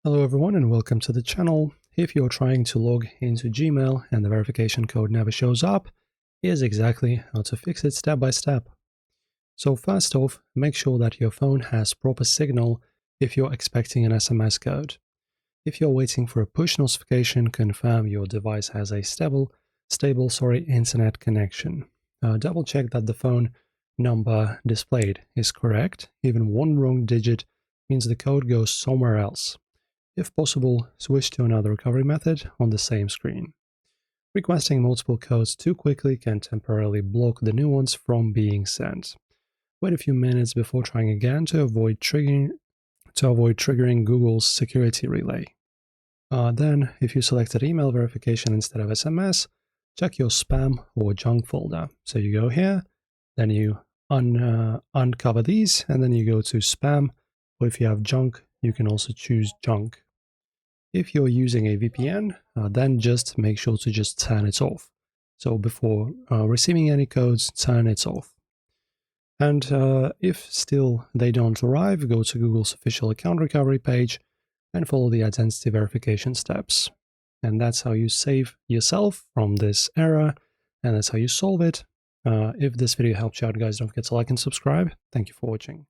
Hello everyone and welcome to the channel. If you're trying to log into Gmail and the verification code never shows up, here's exactly how to fix it step by step. So first off, make sure that your phone has proper signal if you're expecting an SMS code. If you're waiting for a push notification, confirm your device has a stable internet connection. Double check that the phone number displayed is correct. Even one wrong digit means the code goes somewhere else. If possible, switch to another recovery method on the same screen. Requesting multiple codes too quickly can temporarily block the new ones from being sent. Wait a few minutes before trying again to avoid triggering Google's security relay. Then, if you selected email verification instead of SMS, check your spam or junk folder. So you go here, then you uncover these, and then you go to spam, or if you have junk, you can also choose junk. If you're using a VPN, then just make sure to just turn it off. So before receiving any codes, turn it off. And if still they don't arrive, go to Google's official account recovery page and follow the identity verification steps. And that's how you save yourself from this error, and that's how you solve it. If this video helped you out, guys, don't forget to like and subscribe. Thank you for watching.